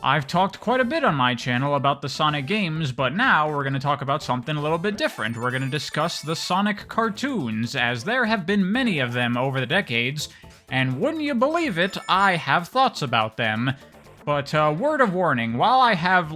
I've talked quite a bit on my channel about the Sonic games, but now we're going to talk about something a little bit different. We're going to discuss the Sonic cartoons, as there have been many of them over the decades, and wouldn't you believe it, I have thoughts about them. But word of warning, while I have,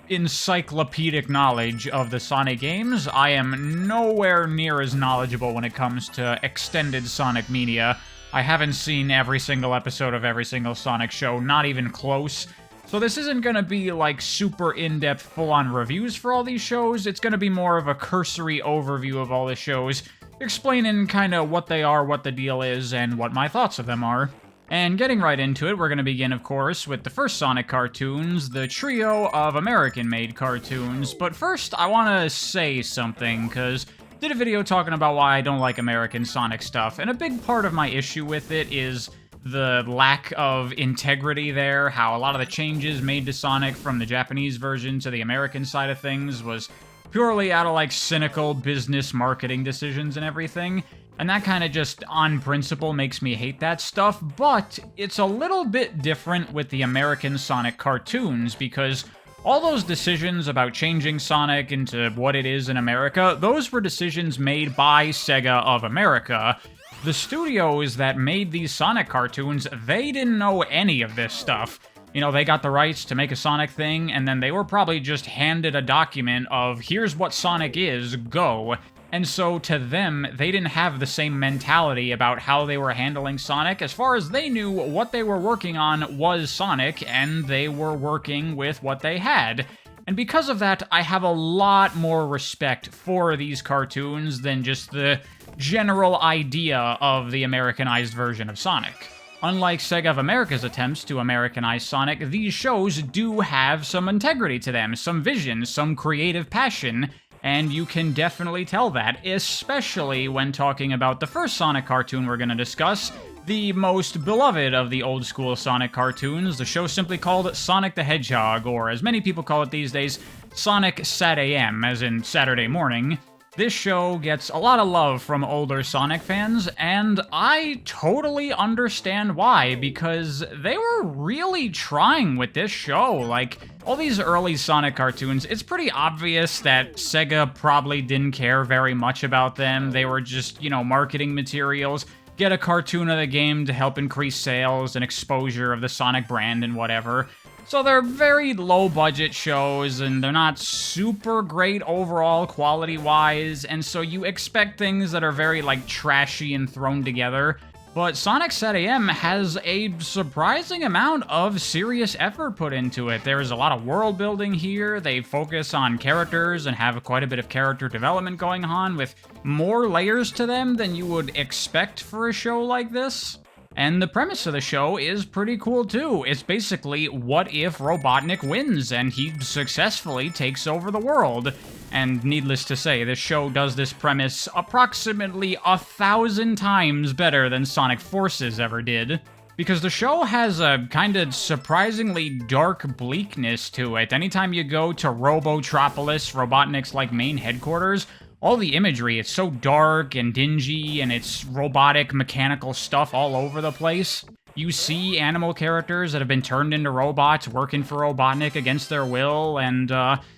encyclopedic knowledge of the Sonic games, I am nowhere near as knowledgeable when it comes to extended Sonic media. I haven't seen every single episode of every single Sonic show, not even close. So this isn't gonna be, super in-depth, full-on reviews for all these shows. It's gonna be more of a cursory overview of all the shows, explaining kinda what they are, what the deal is, and what my thoughts of them are. And getting right into it, we're gonna begin, of course, with the first Sonic cartoons, the trio of American-made cartoons. But first, I wanna say something, cause I did a video talking about why I don't like American Sonic stuff, and a big part of my issue with it is the lack of integrity there, how a lot of the changes made to Sonic from the Japanese version to the American side of things was purely out of, cynical business marketing decisions and everything. And that kind of just, on principle, makes me hate that stuff, but it's a little bit different with the American Sonic cartoons, because all those decisions about changing Sonic into what it is in America, those were decisions made by Sega of America. The studios that made these Sonic cartoons, they didn't know any of this stuff. You know, they got the rights to make a Sonic thing, and then they were probably just handed a document of, here's what Sonic is, go. And so, to them, they didn't have the same mentality about how they were handling Sonic. As far as they knew, what they were working on was Sonic, and they were working with what they had. And because of that, I have a lot more respect for these cartoons than just the general idea of the Americanized version of Sonic. Unlike Sega of America's attempts to Americanize Sonic, these shows do have some integrity to them, some vision, some creative passion, and you can definitely tell that, especially when talking about the first Sonic cartoon we're going to discuss, the most beloved of the old school Sonic cartoons, the show simply called Sonic the Hedgehog, or as many people call it these days, Sonic SatAM, as in Saturday morning. This show gets a lot of love from older Sonic fans, and I totally understand why, because they were really trying with this show. All these early Sonic cartoons, it's pretty obvious that Sega probably didn't care very much about them. They were just, marketing materials. Get a cartoon of the game to help increase sales and exposure of the Sonic brand and whatever. So they're very low-budget shows, and they're not super great overall quality-wise, and so you expect things that are very, trashy and thrown together. But Sonic SatAM has a surprising amount of serious effort put into it. There's a lot of world building here, they focus on characters and have quite a bit of character development going on, with more layers to them than you would expect for a show like this. And the premise of the show is pretty cool too. It's basically, what if Robotnik wins and he successfully takes over the world? And needless to say, this show does this premise approximately 1,000 times better than Sonic Forces ever did. Because the show has a kind of surprisingly dark bleakness to it. Anytime you go to Robotropolis, Robotnik's main headquarters, all the imagery, it's so dark and dingy, and it's robotic, mechanical stuff all over the place. You see animal characters that have been turned into robots working for Robotnik against their will, and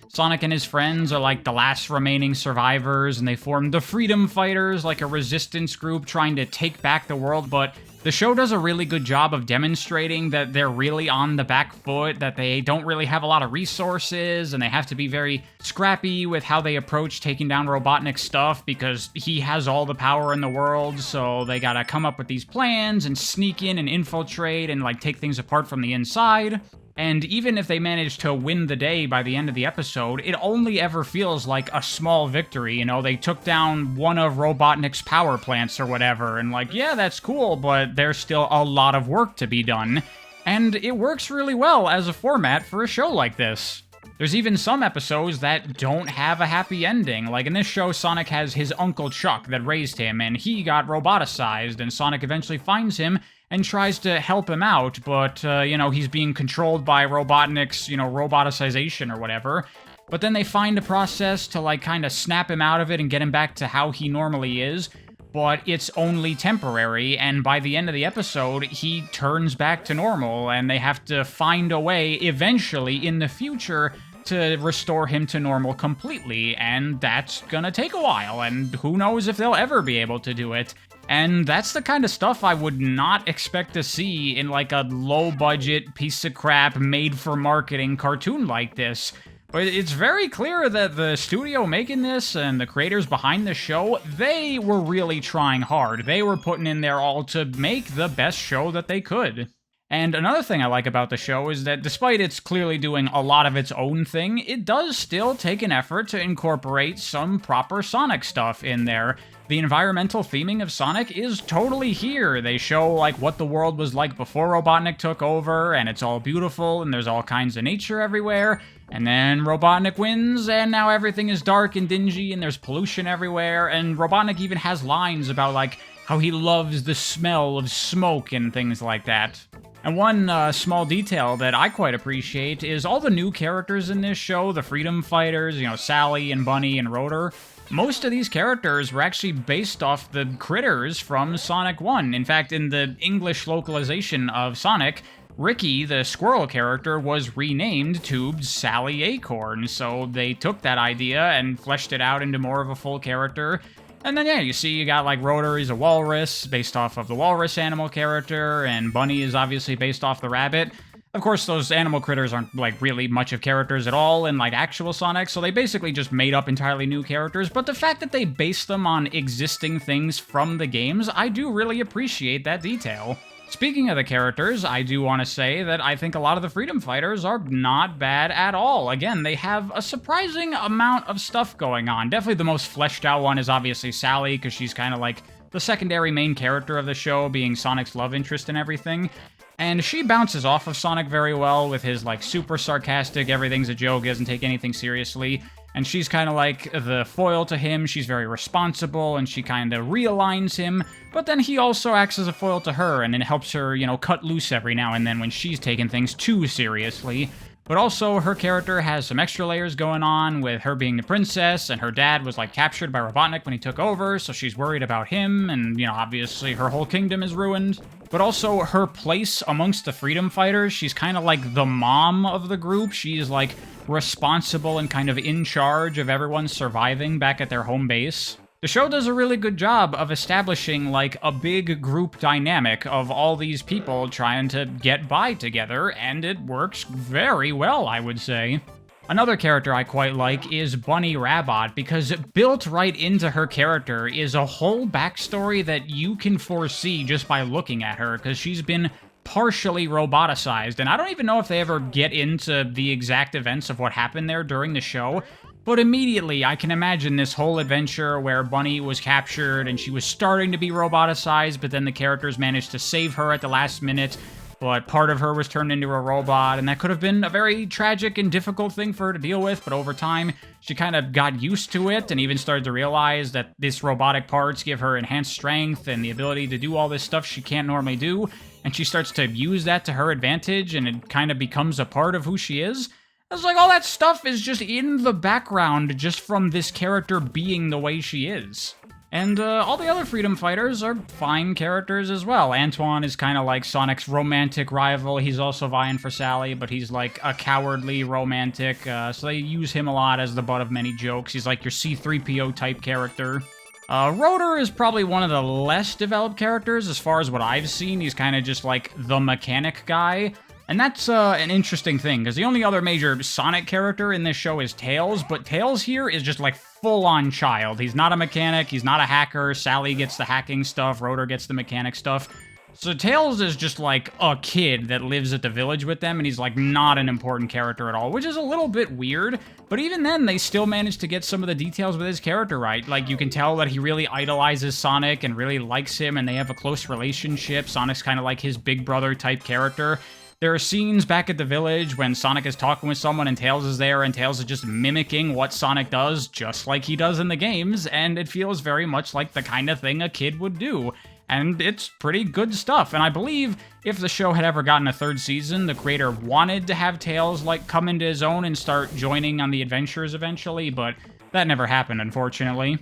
Sonic and his friends are the last remaining survivors, and they form the Freedom Fighters, a resistance group trying to take back the world, but the show does a really good job of demonstrating that they're really on the back foot, that they don't really have a lot of resources, and they have to be very scrappy with how they approach taking down Robotnik's stuff, because he has all the power in the world, so they gotta come up with these plans and sneak in and infiltrate and, take things apart from the inside. And even if they manage to win the day by the end of the episode, it only ever feels like a small victory. They took down one of Robotnik's power plants or whatever, and yeah, that's cool, but there's still a lot of work to be done. And it works really well as a format for a show like this. There's even some episodes that don't have a happy ending. In this show, Sonic has his Uncle Chuck that raised him, and he got roboticized, and Sonic eventually finds him and tries to help him out, but, he's being controlled by Robotnik's, roboticization or whatever. But then they find a process to, kind of snap him out of it and get him back to how he normally is. but it's only temporary, and by the end of the episode, he turns back to normal, and they have to find a way, eventually, in the future, to restore him to normal completely, and that's gonna take a while, and who knows if they'll ever be able to do it. And that's the kind of stuff I would not expect to see in like a low-budget, piece of crap, made-for-marketing cartoon like this. But it's very clear that the studio making this and the creators behind the show, they were really trying hard. They were putting in their all to make the best show that they could. And another thing I like about the show is that despite it's clearly doing a lot of its own thing, it does still take an effort to incorporate some proper Sonic stuff in there. The environmental theming of Sonic is totally here. They show like what the world was like before Robotnik took over, and it's all beautiful, and there's all kinds of nature everywhere. And then Robotnik wins, and now everything is dark and dingy, and there's pollution everywhere, and Robotnik even has lines about like how he loves the smell of smoke and things like that. And one small detail that I quite appreciate is all the new characters in this show, the Freedom Fighters, you know, Sally and Bunny and Rotor. Most of these characters were actually based off the critters from Sonic 1. In fact, in the English localization of Sonic, Ricky, the squirrel character, was renamed to Sally Acorn, so they took that idea and fleshed it out into more of a full character. And then, yeah, you see you got, like, Rotor, he's a walrus, based off of the walrus animal character, and Bunny is obviously based off the rabbit. Of course, those animal critters aren't, like, really much of characters at all in, like, actual Sonic, so they basically just made up entirely new characters, but the fact that they based them on existing things from the games, I do really appreciate that detail. Speaking of the characters, I do want to say that I think a lot of the Freedom Fighters are not bad at all. Again, they have a surprising amount of stuff going on. Definitely the most fleshed out one is obviously Sally, because she's kind of like the secondary main character of the show, being Sonic's love interest and everything. And she bounces off of Sonic very well with his, like, super sarcastic, everything's a joke, doesn't take anything seriously. And she's kind of like the foil to him. She's very responsible, and she kind of realigns him. But then he also acts as a foil to her, and it helps her, you know, cut loose every now and then when she's taking things too seriously. But also, her character has some extra layers going on, with her being the princess, and her dad was, like, captured by Robotnik when he took over, so she's worried about him, and, you know, obviously her whole kingdom is ruined. But also, her place amongst the Freedom Fighters, she's kind of like the mom of the group. She's, like, responsible and kind of in charge of everyone surviving back at their home base. The show does a really good job of establishing, like, a big group dynamic of all these people trying to get by together, and it works very well, I would say. Another character I quite like is Bunny Rabbit, because built right into her character is a whole backstory that you can foresee just by looking at her, because she's been partially roboticized, and I don't even know if they ever get into the exact events of what happened there during the show, but immediately I can imagine this whole adventure where Bunny was captured and she was starting to be roboticized, but then the characters managed to save her at the last minute, but part of her was turned into a robot, and that could have been a very tragic and difficult thing for her to deal with, but over time, she kind of got used to it and even started to realize that this robotic parts give her enhanced strength and the ability to do all this stuff she can't normally do, and she starts to use that to her advantage, and it kind of becomes a part of who she is. It's like all that stuff is just in the background just from this character being the way she is. And all the other Freedom Fighters are fine characters as well. Antoine is kind of like Sonic's romantic rival. He's also vying for Sally, but he's like a cowardly romantic, so they use him a lot as the butt of many jokes. He's like your C-3PO type character. Rotor is probably one of the less developed characters as far as what I've seen. He's kind of just like the mechanic guy. And that's an interesting thing, because the only other major Sonic character in this show is Tails, but Tails here is just like full-on child. He's not a mechanic, he's not a hacker, Sally gets the hacking stuff, Rotor gets the mechanic stuff. So Tails is just like a kid that lives at the village with them, and he's like not an important character at all, which is a little bit weird, but even then they still manage to get some of the details with his character right. Like, you can tell that he really idolizes Sonic and really likes him, and they have a close relationship. Sonic's kind of like his big brother type character. There are scenes back at the village when Sonic is talking with someone and Tails is there, and Tails is just mimicking what Sonic does, just like he does in the games, and it feels very much like the kind of thing a kid would do. And it's pretty good stuff, and I believe if the show had ever gotten a third season, the creator wanted to have Tails, like, come into his own and start joining on the adventures eventually, but that never happened, unfortunately.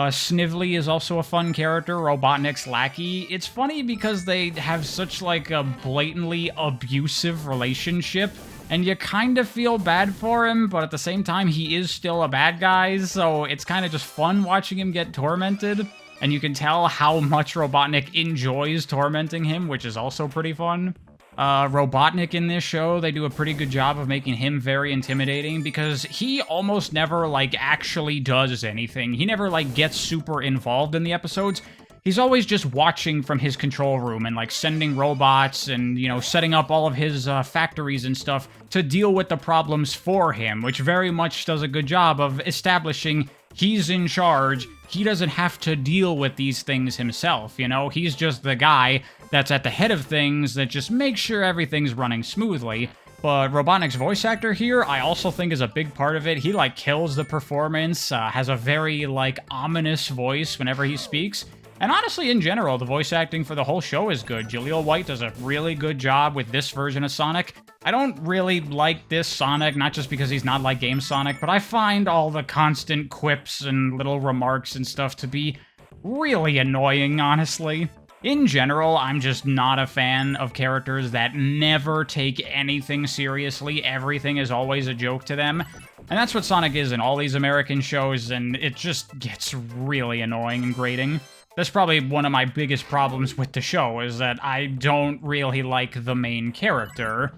Snively is also a fun character, Robotnik's lackey. It's funny because they have such, like, a blatantly abusive relationship, and you kind of feel bad for him, but at the same time, he is still a bad guy, so it's kind of just fun watching him get tormented, and you can tell how much Robotnik enjoys tormenting him, which is also pretty fun. Robotnik in this show, they do a pretty good job of making him very intimidating because he almost never, like, actually does anything. He never, like, gets super involved in the episodes. He's always just watching from his control room and, like, sending robots and, you know, setting up all of his factories and stuff to deal with the problems for him, which very much does a good job of establishing he's in charge. He doesn't have to deal with these things himself, you know? He's just the guy that's at the head of things that just makes sure everything's running smoothly. But Robotnik's voice actor here, I also think is a big part of it. He, like, kills the performance, has a very, like, ominous voice whenever he speaks. And honestly, in general, the voice acting for the whole show is good. Jaleel White does a really good job with this version of Sonic. I don't really like this Sonic, not just because he's not like Game Sonic, but I find all the constant quips and little remarks and stuff to be really annoying, honestly. In general, I'm just not a fan of characters that never take anything seriously. Everything is always a joke to them. And that's what Sonic is in all these American shows, and it just gets really annoying and grating. That's probably one of my biggest problems with the show, is that I don't really like the main character.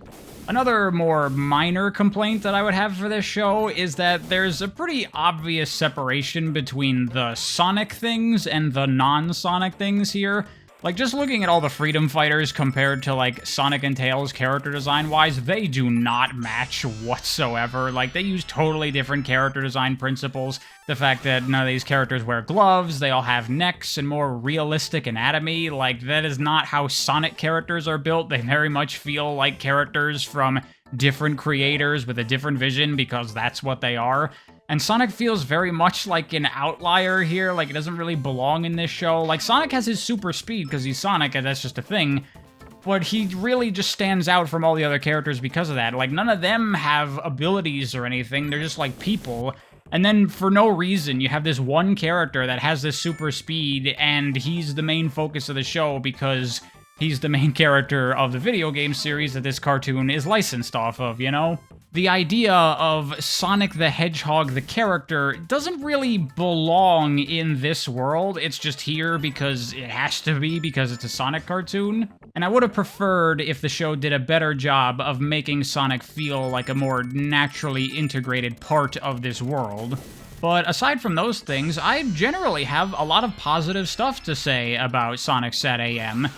Another more minor complaint that I would have for this show is that there's a pretty obvious separation between the Sonic things and the non-Sonic things here. Like, just looking at all the Freedom Fighters compared to, like, Sonic and Tails character design-wise, they do not match whatsoever. Like, they use totally different character design principles. The fact that none of these characters wear gloves, they all have necks and more realistic anatomy, like, that is not how Sonic characters are built. They very much feel like characters from different creators with a different vision, because that's what they are. And Sonic feels very much like an outlier here, like it doesn't really belong in this show. Like, Sonic has his super speed because he's Sonic and that's just a thing, but he really just stands out from all the other characters because of that. Like, none of them have abilities or anything, they're just like people. And then, for no reason, you have this one character that has this super speed, and he's the main focus of the show because he's the main character of the video game series that this cartoon is licensed off of, you know? The idea of Sonic the Hedgehog, the character, doesn't really belong in this world. It's just here because it has to be, because it's a Sonic cartoon. And I would have preferred if the show did a better job of making Sonic feel like a more naturally integrated part of this world. But aside from those things, I generally have a lot of positive stuff to say about Sonic SatAM.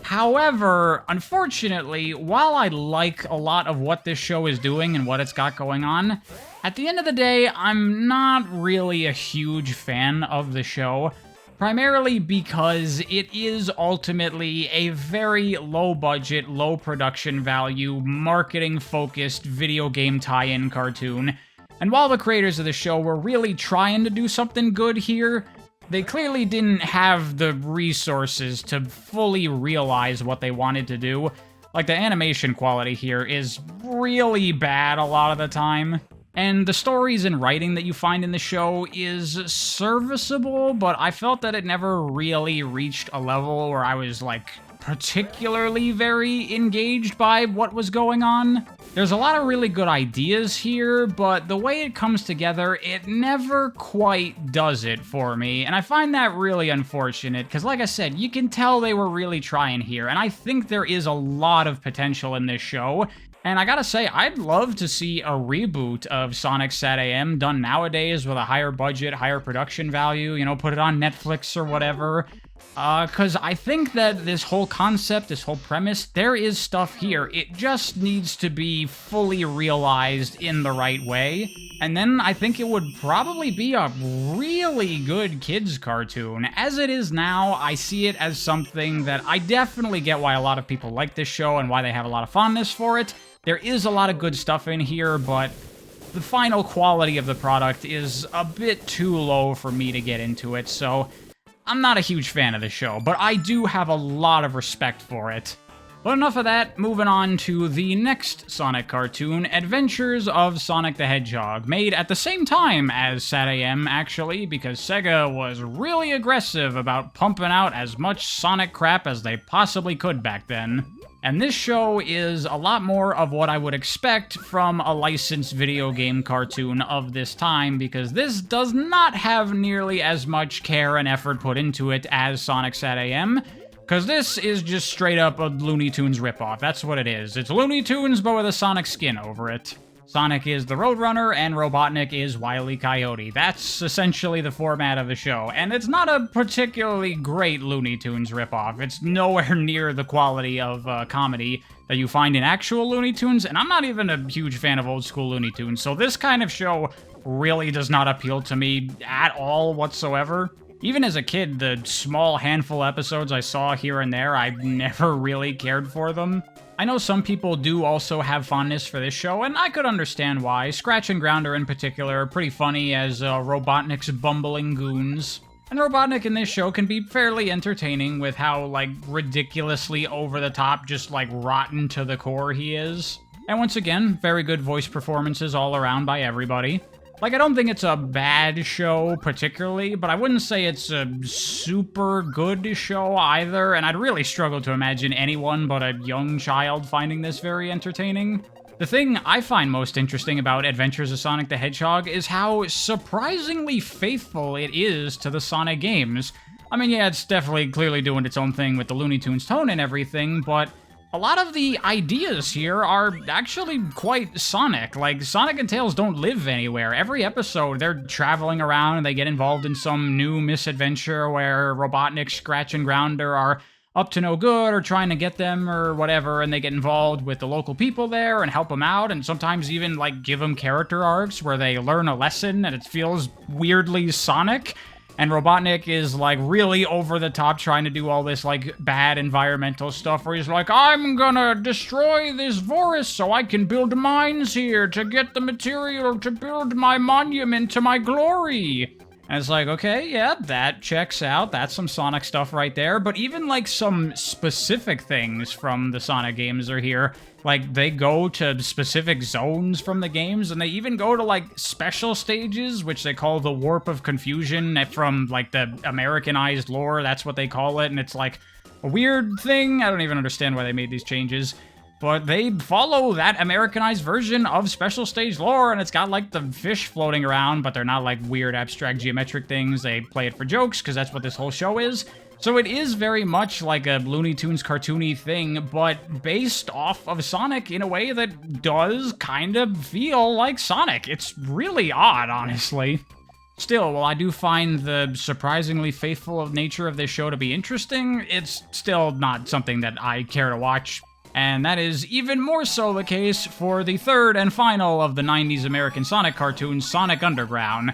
However, unfortunately, while I like a lot of what this show is doing and what it's got going on, at the end of the day, I'm not really a huge fan of the show, primarily because it is ultimately a very low-budget, low-production value, marketing-focused video game tie-in cartoon. And while the creators of the show were really trying to do something good here, they clearly didn't have the resources to fully realize what they wanted to do. Like, the animation quality here is really bad a lot of the time. And the stories and writing that you find in the show is serviceable, but I felt that it never really reached a level where I was, like, particularly very engaged by what was going on. There's a lot of really good ideas here, but the way it comes together, it never quite does it for me, and I find that really unfortunate, because like I said, you can tell they were really trying here, and I think there is a lot of potential in this show. And I gotta say, I'd love to see a reboot of Sonic SatAM done nowadays with a higher budget, higher production value, you know, put it on Netflix or whatever. Because I think that this whole concept, this whole premise, there is stuff here. It just needs to be fully realized in the right way. And then I think it would probably be a really good kids cartoon. As it is now, I see it as something that I definitely get why a lot of people like this show and why they have a lot of fondness for it. There is a lot of good stuff in here, but the final quality of the product is a bit too low for me to get into it, so I'm not a huge fan of the show, but I do have a lot of respect for it. But enough of that, moving on to the next Sonic cartoon, Adventures of Sonic the Hedgehog, made at the same time as SatAM, actually, because Sega was really aggressive about pumping out as much Sonic crap as they possibly could back then. And this show is a lot more of what I would expect from a licensed video game cartoon of this time, because this does not have nearly as much care and effort put into it as Sonic SatAM. Because this is just straight up a Looney Tunes ripoff. That's what it is. It's Looney Tunes, but with a Sonic skin over it. Sonic is the Roadrunner, and Robotnik is Wile E. Coyote. That's essentially the format of the show. And it's not a particularly great Looney Tunes ripoff. It's nowhere near the quality of comedy that you find in actual Looney Tunes, and I'm not even a huge fan of old school Looney Tunes, so this kind of show really does not appeal to me at all whatsoever. Even as a kid, the small handful episodes I saw here and there, I never really cared for them. I know some people do also have fondness for this show, and I could understand why. Scratch and Grounder in particular are pretty funny as Robotnik's bumbling goons. And Robotnik in this show can be fairly entertaining with how, like, ridiculously over-the-top, just, like, rotten to the core he is. And once again, very good voice performances all around by everybody. Like, I don't think it's a bad show particularly, but I wouldn't say it's a super good show either, and I'd really struggle to imagine anyone but a young child finding this very entertaining. The thing I find most interesting about Adventures of Sonic the Hedgehog is how surprisingly faithful it is to the Sonic games. I mean, yeah, it's definitely clearly doing its own thing with the Looney Tunes tone and everything, but a lot of the ideas here are actually quite Sonic. Like, Sonic and Tails don't live anywhere. Every episode, they're traveling around and they get involved in some new misadventure where Robotnik, Scratch, and Grounder are up to no good or trying to get them or whatever, and they get involved with the local people there and help them out, and sometimes even, like, give them character arcs where they learn a lesson and it feels weirdly Sonic. And Robotnik is, like, really over the top trying to do all this, like, bad environmental stuff where he's like, I'm gonna destroy this forest so I can build mines here to get the material to build my monument to my glory. And it's like, okay, yeah, that checks out. That's some Sonic stuff right there. But even, like, some specific things from the Sonic games are here. Like, they go to specific zones from the games, and they even go to, like, special stages, which they call the Warp of Confusion from, like, the Americanized lore. That's what they call it, and it's, like, a weird thing. I don't even understand why they made these changes. But they follow that Americanized version of special stage lore, and it's got, like, the fish floating around, but they're not, like, weird abstract geometric things. They play it for jokes, because that's what this whole show is. So it is very much like a Looney Tunes cartoony thing, but based off of Sonic in a way that does kind of feel like Sonic. It's really odd, honestly. Still, while I do find the surprisingly faithful nature of this show to be interesting, it's still not something that I care to watch. And that is even more so the case for the third and final of the 90s American Sonic cartoons, Sonic Underground.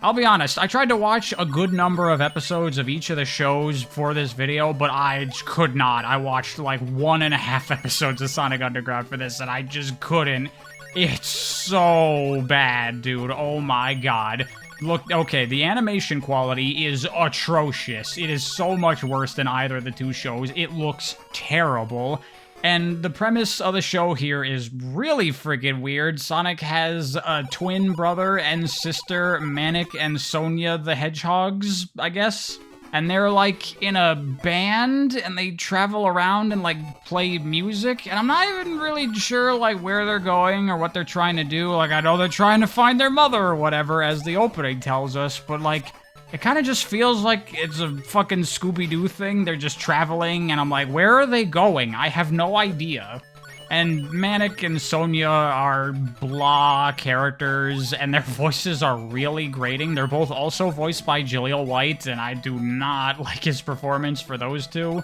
I'll be honest, I tried to watch a good number of episodes of each of the shows for this video, but I could not. I watched like 1.5 episodes of Sonic Underground for this, and I just couldn't. It's so bad, dude. Oh my god. Look, okay, the animation quality is atrocious. It is so much worse than either of the two shows. It looks terrible. And the premise of the show here is really freaking weird. Sonic has a twin brother and sister, Manic and Sonia the Hedgehogs, I guess. And they're, like, in a band, and they travel around and, like, play music. And I'm not even really sure, like, where they're going or what they're trying to do. Like, I know they're trying to find their mother or whatever, as the opening tells us. But, like, it kind of just feels like it's a fucking Scooby-Doo thing. They're just traveling, and I'm like, where are they going? I have no idea. And Manic and Sonia are blah characters, and their voices are really grating. They're both also voiced by Jaleel White, and I do not like his performance for those two.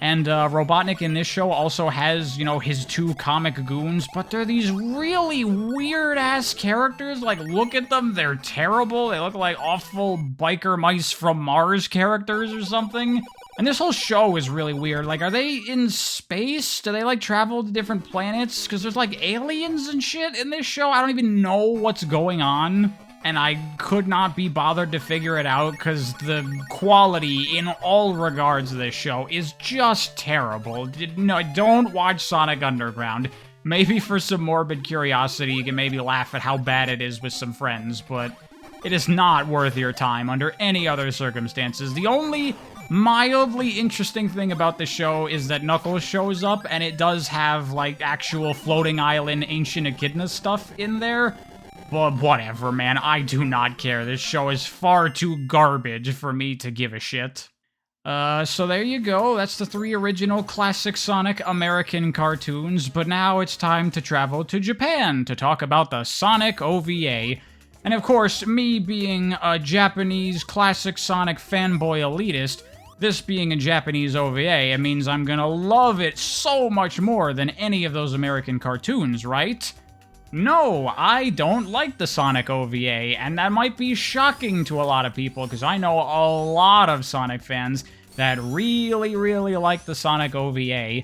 And Robotnik in this show also has, you know, his two comic goons, but they're these really weird-ass characters. Like, look at them, they're terrible. They look like awful biker mice from Mars characters or something. And this whole show is really weird. Like, are they in space? Do they, like, travel to different planets? Because there's, like, aliens and shit in this show. I don't even know what's going on. and I could not be bothered to figure it out because the quality in all regards of this show is just terrible. No, don't watch Sonic Underground. Maybe for some morbid curiosity, you can maybe laugh at how bad it is with some friends, but it is not worth your time under any other circumstances. The only mildly interesting thing about the show is that Knuckles shows up, and it does have, like, actual floating island ancient echidna stuff in there. But whatever, man, I do not care. This show is far too garbage for me to give a shit. So there you go. That's the 3 original classic Sonic American cartoons, but now it's time to travel to Japan to talk about the Sonic OVA. And of course, me being a Japanese classic Sonic fanboy elitist, this being a Japanese OVA, it means I'm gonna love it so much more than any of those American cartoons, right? No, I don't like the Sonic OVA, and that might be shocking to a lot of people, because I know a lot of Sonic fans that really, really like the Sonic OVA.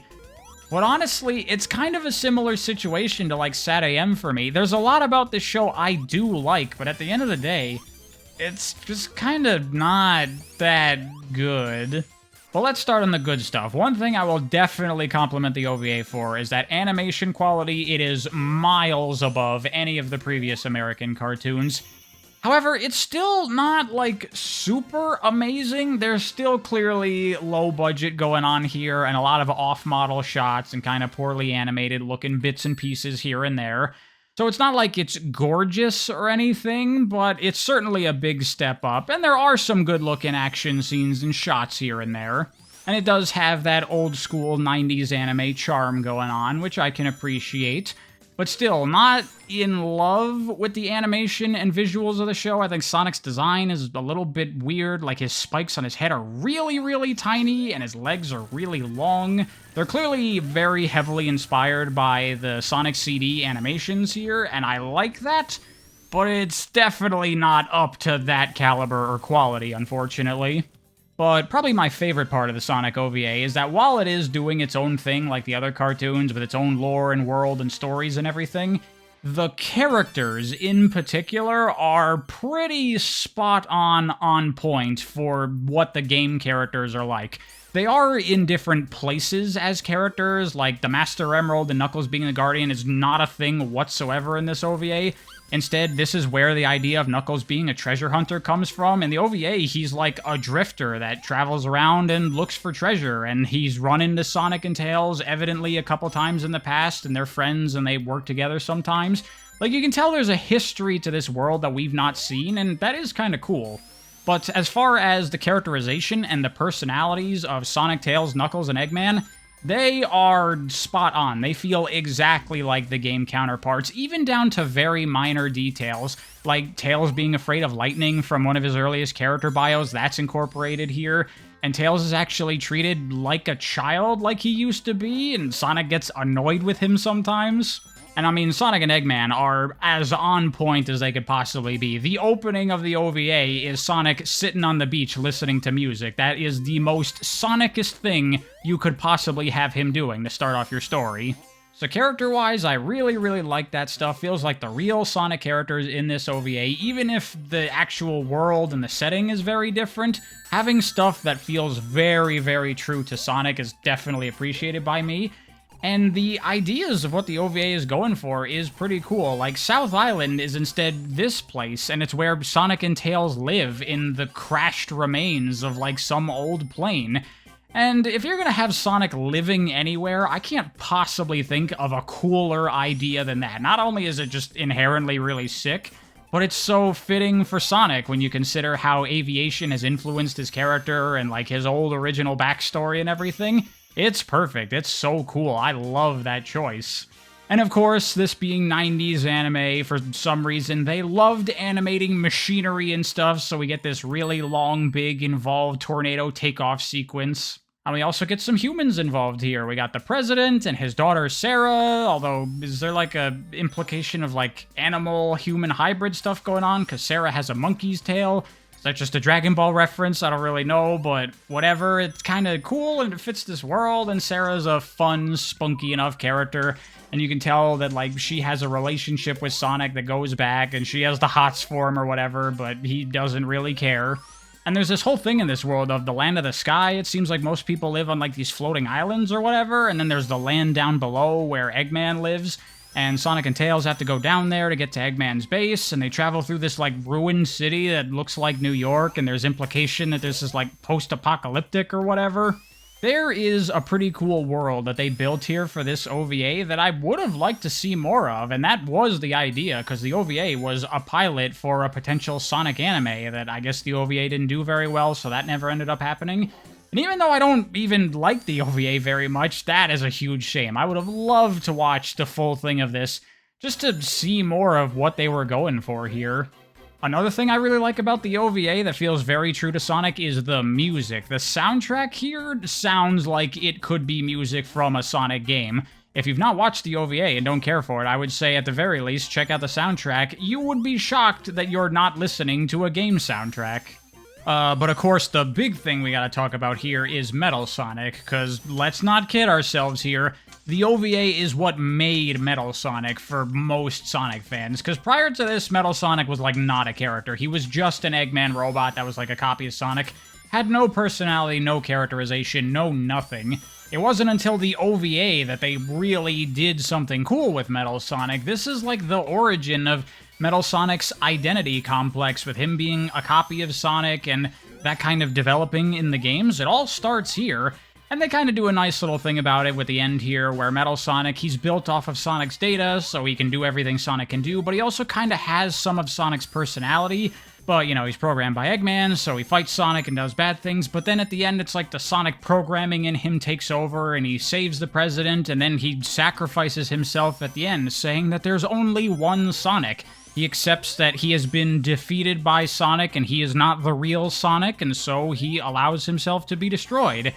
But honestly, it's kind of a similar situation to, like, SatAM for me. There's a lot about this show I do like, but at the end of the day, it's just kind of not that good. Well, let's start on the good stuff. One thing I will definitely compliment the OVA for is that animation quality, it is miles above any of the previous American cartoons. However, it's still not, like, super amazing. There's still clearly low budget going on here and a lot of off-model shots and kind of poorly animated looking bits and pieces here and there. So it's not like it's gorgeous or anything, but it's certainly a big step up, and there are some good-looking action scenes and shots here and there. And it does have that old-school 90s anime charm going on, which I can appreciate. But still, not in love with the animation and visuals of the show. I think Sonic's design is a little bit weird, like his spikes on his head are really, really tiny, and his legs are really long. They're clearly very heavily inspired by the Sonic CD animations here, and I like that, but it's definitely not up to that caliber or quality, unfortunately. But probably my favorite part of the Sonic OVA is that while it is doing its own thing like the other cartoons with its own lore and world and stories and everything, the characters in particular are pretty spot on point for what the game characters are like. They are in different places as characters, like the Master Emerald and Knuckles being the Guardian is not a thing whatsoever in this OVA. Instead, this is where the idea of Knuckles being a treasure hunter comes from. In the OVA, he's like a drifter that travels around and looks for treasure, and he's run into Sonic and Tails evidently a couple times in the past, and they're friends and they work together sometimes. Like, you can tell there's a history to this world that we've not seen, and that is kind of cool. But as far as the characterization and the personalities of Sonic, Tails, Knuckles, and Eggman, they are spot on. They feel exactly like the game counterparts, even down to very minor details, like Tails being afraid of lightning from one of his earliest character bios, that's incorporated here, and Tails is actually treated like a child like he used to be, and Sonic gets annoyed with him sometimes. And I mean, Sonic and Eggman are as on point as they could possibly be. The opening of the OVA is Sonic sitting on the beach listening to music. That is the most Sonicest thing you could possibly have him doing to start off your story. So character-wise, I really, really like that stuff. Feels like the real Sonic characters in this OVA, even if the actual world and the setting is very different. Having stuff that feels very, very true to Sonic is definitely appreciated by me. And the ideas of what the OVA is going for is pretty cool. Like, South Island is instead this place, and it's where Sonic and Tails live in the crashed remains of, like, some old plane. And if you're gonna have Sonic living anywhere, I can't possibly think of a cooler idea than that. Not only is it just inherently really sick, but it's so fitting for Sonic when you consider how aviation has influenced his character and, like, his old original backstory and everything. It's perfect. It's so cool. I love that choice. And of course, this being 90s anime, for some reason, they loved animating machinery and stuff, so we get this really long, big, involved tornado takeoff sequence. And we also get some humans involved here. We got the president and his daughter Sarah, although is there like a implication of like animal-human hybrid stuff going on? Because Sarah has a monkey's tail. Is that just a Dragon Ball reference? I don't really know, but whatever. It's kind of cool and it fits this world, and Sarah's a fun, spunky enough character, and you can tell that, like, she has a relationship with Sonic that goes back, and she has the hots for him or whatever, but he doesn't really care. And there's this whole thing in this world of the land of the sky. It seems like most people live on, like, these floating islands or whatever, and then there's the land down below where Eggman lives. And Sonic and Tails have to go down there to get to Eggman's base, and they travel through this, like, ruined city that looks like New York, and there's implication that this is, like, post-apocalyptic or whatever. There is a pretty cool world that they built here for this OVA that I would have liked to see more of, and that was the idea, because the OVA was a pilot for a potential Sonic anime that I guess the OVA didn't do very well, so that never ended up happening. And even though I don't even like the OVA very much, that is a huge shame. I would have loved to watch the full thing of this, just to see more of what they were going for here. Another thing I really like about the OVA that feels very true to Sonic is the music. The soundtrack here sounds like it could be music from a Sonic game. If you've not watched the OVA and don't care for it, I would say at the very least check out the soundtrack. You would be shocked that you're not listening to a game soundtrack. But of course, the big thing we gotta talk about here is Metal Sonic, because let's not kid ourselves here. The OVA is what made Metal Sonic for most Sonic fans, because prior to this, Metal Sonic was, like, not a character. He was just an Eggman robot that was, like, a copy of Sonic. Had no personality, no characterization, no nothing. It wasn't until the OVA that they really did something cool with Metal Sonic. This is, like, the origin of Metal Sonic's identity complex, with him being a copy of Sonic and that kind of developing in the games. It all starts here, and they kind of do a nice little thing about it with the end here, where Metal Sonic, he's built off of Sonic's data, so he can do everything Sonic can do, but he also kind of has some of Sonic's personality. But, you know, he's programmed by Eggman, so he fights Sonic and does bad things, but then at the end, it's like the Sonic programming in him takes over, and he saves the president, and then he sacrifices himself at the end, saying that there's only one Sonic. He accepts that he has been defeated by Sonic, and he is not the real Sonic, and so he allows himself to be destroyed.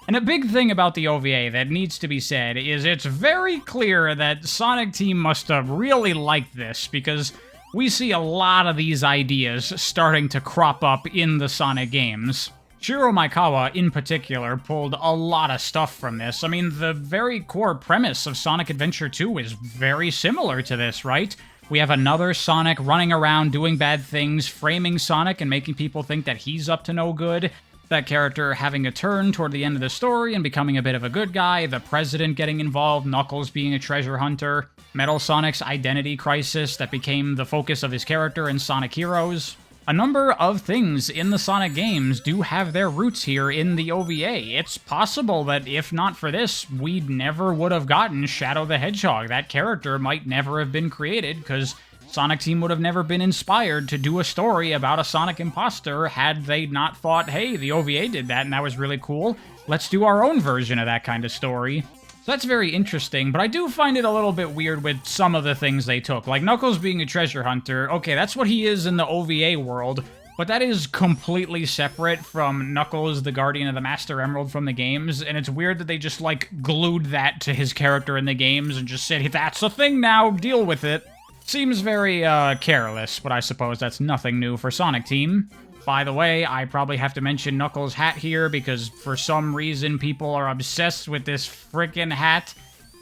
And a big thing about the OVA that needs to be said is it's very clear that Sonic Team must have really liked this, because we see a lot of these ideas starting to crop up in the Sonic games. Shiro Maekawa, in particular, pulled a lot of stuff from this. I mean, the very core premise of Sonic Adventure 2 is very similar to this, right? We have another Sonic running around doing bad things, framing Sonic and making people think that he's up to no good. That character having a turn toward the end of the story and becoming a bit of a good guy, the president getting involved, Knuckles being a treasure hunter, Metal Sonic's identity crisis that became the focus of his character in Sonic Heroes. A number of things in the Sonic games do have their roots here in the OVA. It's possible that if not for this, we never would have gotten Shadow the Hedgehog. That character might never have been created, because Sonic Team would have never been inspired to do a story about a Sonic imposter had they not thought, hey, the OVA did that and that was really cool. Let's do our own version of that kind of story. So that's very interesting, but I do find it a little bit weird with some of the things they took. Like Knuckles being a treasure hunter, okay, that's what he is in the OVA world, but that is completely separate from Knuckles, the Guardian of the Master Emerald from the games, and it's weird that they just, like, glued that to his character in the games and just said, that's a thing now, deal with it. Seems very, careless, but I suppose that's nothing new for Sonic Team. By the way, I probably have to mention Knuckles' hat here, because for some reason people are obsessed with this frickin' hat.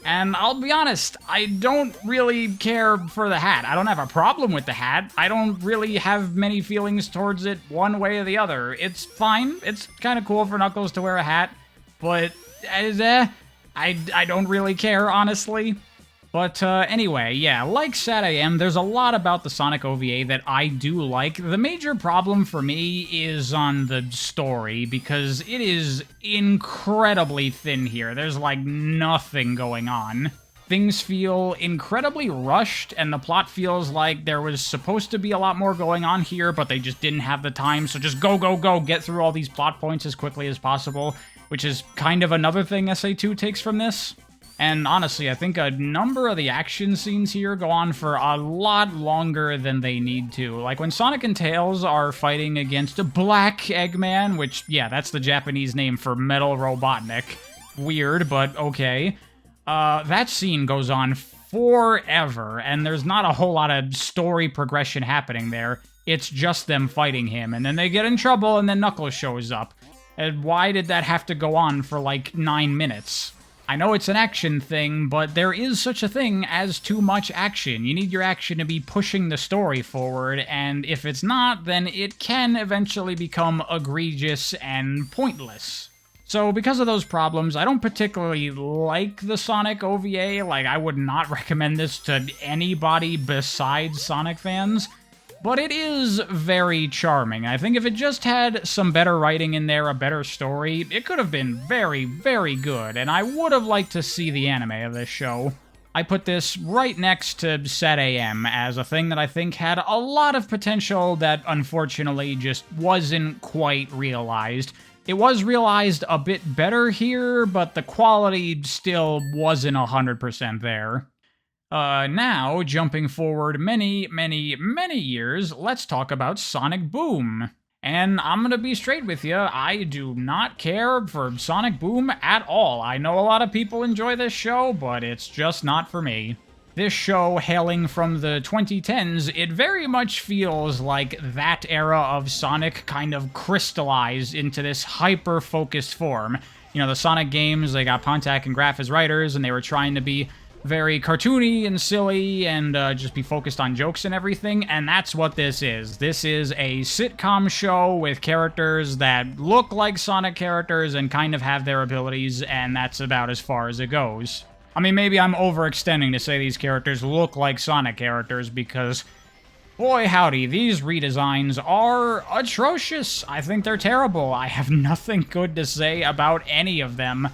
And I'll be honest, I don't really care for the hat. I don't have a problem with the hat. I don't really have many feelings towards it one way or the other. It's fine. It's kind of cool for Knuckles to wear a hat, but I don't really care, honestly. But anyway, yeah, like SatAM, there's a lot about the Sonic OVA that I do like. The major problem for me is on the story, because it is incredibly thin here. There's, like, nothing going on. Things feel incredibly rushed, and the plot feels like there was supposed to be a lot more going on here, but they just didn't have the time, so just go, go, go, get through all these plot points as quickly as possible, which is kind of another thing SA2 takes from this. And honestly, I think a number of the action scenes here go on for a lot longer than they need to. Like when Sonic and Tails are fighting against Black Eggman, which, yeah, that's the Japanese name for Metal Robotnik. Weird, but okay. That scene goes on forever, and there's not a whole lot of story progression happening there. it's just them fighting him, and then they get in trouble, and then Knuckles shows up. And why did that have to go on for like 9 minutes? I know it's an action thing, but there is such a thing as too much action. You need your action to be pushing the story forward, and if it's not, then it can eventually become egregious and pointless. So because of those problems, I don't particularly like the Sonic OVA. Like, I would not recommend this to anybody besides Sonic fans. But it is very charming. I think if it just had some better writing in there, a better story, it could have been very, very good, and I would have liked to see the anime of this show. I put this right next to SatAM as a thing that I think had a lot of potential that unfortunately just wasn't quite realized. It was realized a bit better here, but the quality still wasn't 100% there. Now, jumping forward many, many, many years, let's talk about Sonic Boom. And I'm gonna be straight with you, I do not care for Sonic Boom at all. I know a lot of people enjoy this show, but it's just not for me. This show, hailing from the 2010s, it very much feels like that era of Sonic kind of crystallized into this hyper-focused form. You know, the Sonic games, they got Pontac and Graff as writers, and they were trying to be very cartoony and silly and just be focused on jokes and everything, and that's what this is. This is a sitcom show with characters that look like Sonic characters and kind of have their abilities, and that's about as far as it goes. I mean, maybe I'm overextending to say these characters look like Sonic characters because, boy howdy, these redesigns are atrocious. I think they're terrible. I have nothing good to say about any of them.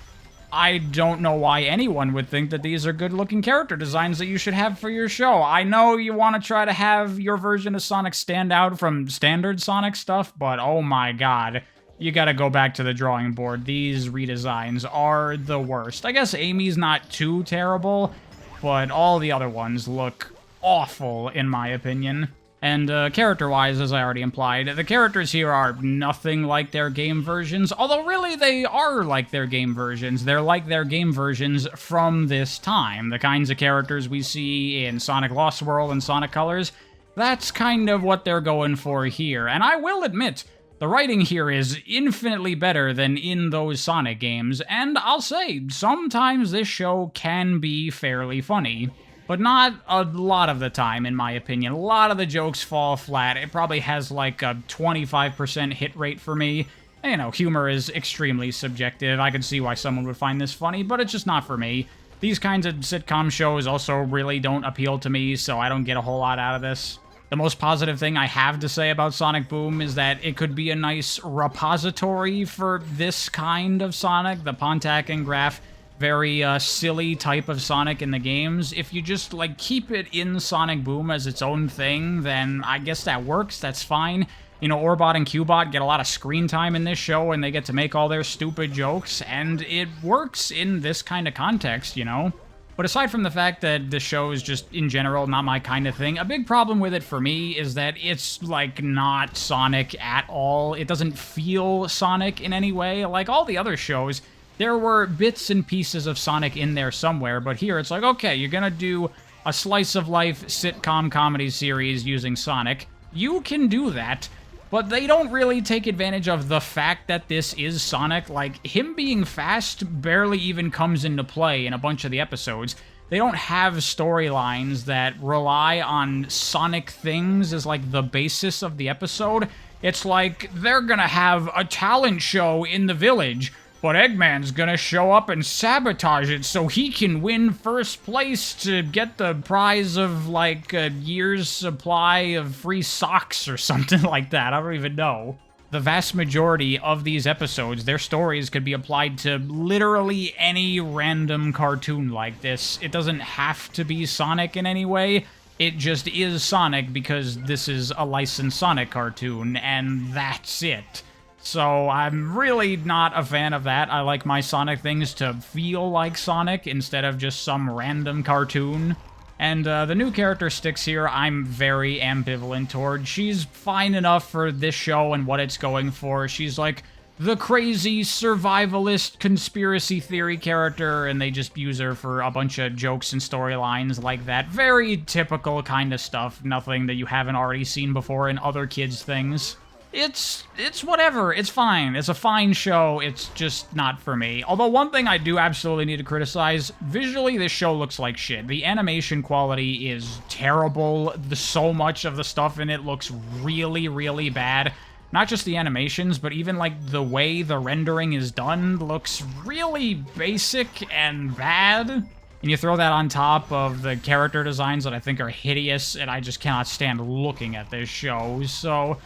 I don't know why anyone would think that these are good-looking character designs that you should have for your show. I know you want to try to have your version of Sonic stand out from standard Sonic stuff, but oh my god, you gotta go back to the drawing board. These redesigns are the worst. I guess Amy's not too terrible, but all the other ones look awful, in my opinion. And character-wise, as I already implied, the characters here are nothing like their game versions, although really they are like their game versions. They're like their game versions from this time. The kinds of characters we see in Sonic Lost World and Sonic Colors, that's kind of what they're going for here. And I will admit, the writing here is infinitely better than in those Sonic games, and I'll say, sometimes this show can be fairly funny. But not a lot of the time, in my opinion. A lot of the jokes fall flat. It probably has like a 25% hit rate for me. You know, humor is extremely subjective. I can see why someone would find this funny, but it's just not for me. These kinds of sitcom shows also really don't appeal to me, so I don't get a whole lot out of this. The most positive thing I have to say about Sonic Boom is that it could be a nice repository for this kind of Sonic, the Pontac and Graff, very silly type of Sonic in the games. If you just, like, keep it in Sonic Boom as its own thing, then I guess that works, that's fine. You know, Orbot and Cubot get a lot of screen time in this show, and they get to make all their stupid jokes, and it works in this kind of context, you know? But aside from the fact that the show is just, in general, not my kind of thing, a big problem with it for me is that it's, like, not Sonic at all. It doesn't feel Sonic in any way. Like all the other shows, there were bits and pieces of Sonic in there somewhere, but here it's like, okay, you're gonna do a slice-of-life sitcom comedy series using Sonic. You can do that, but they don't really take advantage of the fact that this is Sonic. Like, him being fast barely even comes into play in a bunch of the episodes. They don't have storylines that rely on Sonic things as, like, the basis of the episode. It's like, they're gonna have a talent show in the village, but Eggman's gonna show up and sabotage it so he can win first place to get the prize of, like, a year's supply of free socks or something like that. I don't even know. The vast majority of these episodes, their stories could be applied to literally any random cartoon like this. It doesn't have to be Sonic in any way. It just is Sonic because this is a licensed Sonic cartoon, and that's it. So I'm really not a fan of that. I like my Sonic things to feel like Sonic instead of just some random cartoon. And the new character Styx here, I'm very ambivalent toward. She's fine enough for this show and what it's going for. She's like the crazy survivalist conspiracy theory character, and they just use her for a bunch of jokes and storylines like that. Very typical kind of stuff, nothing that you haven't already seen before in other kids' things. It's whatever, it's fine. It's a fine show, it's just not for me. Although one thing I do absolutely need to criticize, visually this show looks like shit. The animation quality is terrible. So much of the stuff in it looks really, really bad. Not just the animations, but even like the way the rendering is done looks really basic and bad. And you throw that on top of the character designs that I think are hideous, and I just cannot stand looking at this show, so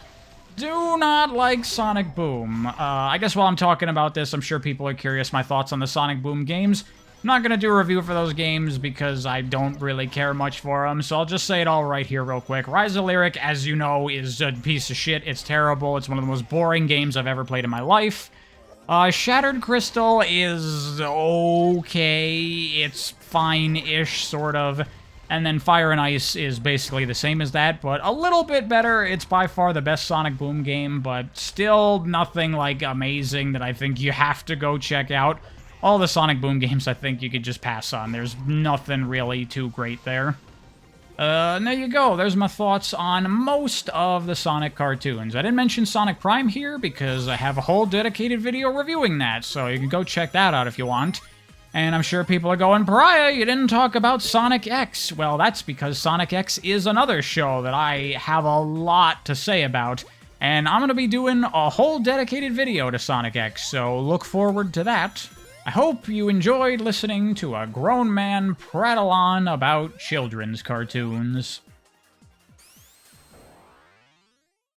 do not like Sonic Boom. I guess while I'm talking about this, I'm sure people are curious my thoughts on the Sonic Boom games. I'm not going to do a review for those games because I don't really care much for them, so I'll just say it all right here real quick. Rise of Lyric, as you know, is a piece of shit. It's terrible. It's one of the most boring games I've ever played in my life. Shattered Crystal is okay. It's fine-ish, sort of. And then Fire and Ice is basically the same as that, but a little bit better. It's by far the best Sonic Boom game, but still nothing, like, amazing that I think you have to go check out. All the Sonic Boom games I think you could just pass on. There's nothing really too great there. And there you go. There's my thoughts on most of the Sonic cartoons. I didn't mention Sonic Prime here because I have a whole dedicated video reviewing that, so you can go check that out if you want. And I'm sure people are going, Pariah, you didn't talk about Sonic X. Well, that's because Sonic X is another show that I have a lot to say about. And I'm going to be doing a whole dedicated video to Sonic X, so look forward to that. I hope you enjoyed listening to a grown man prattle on about children's cartoons.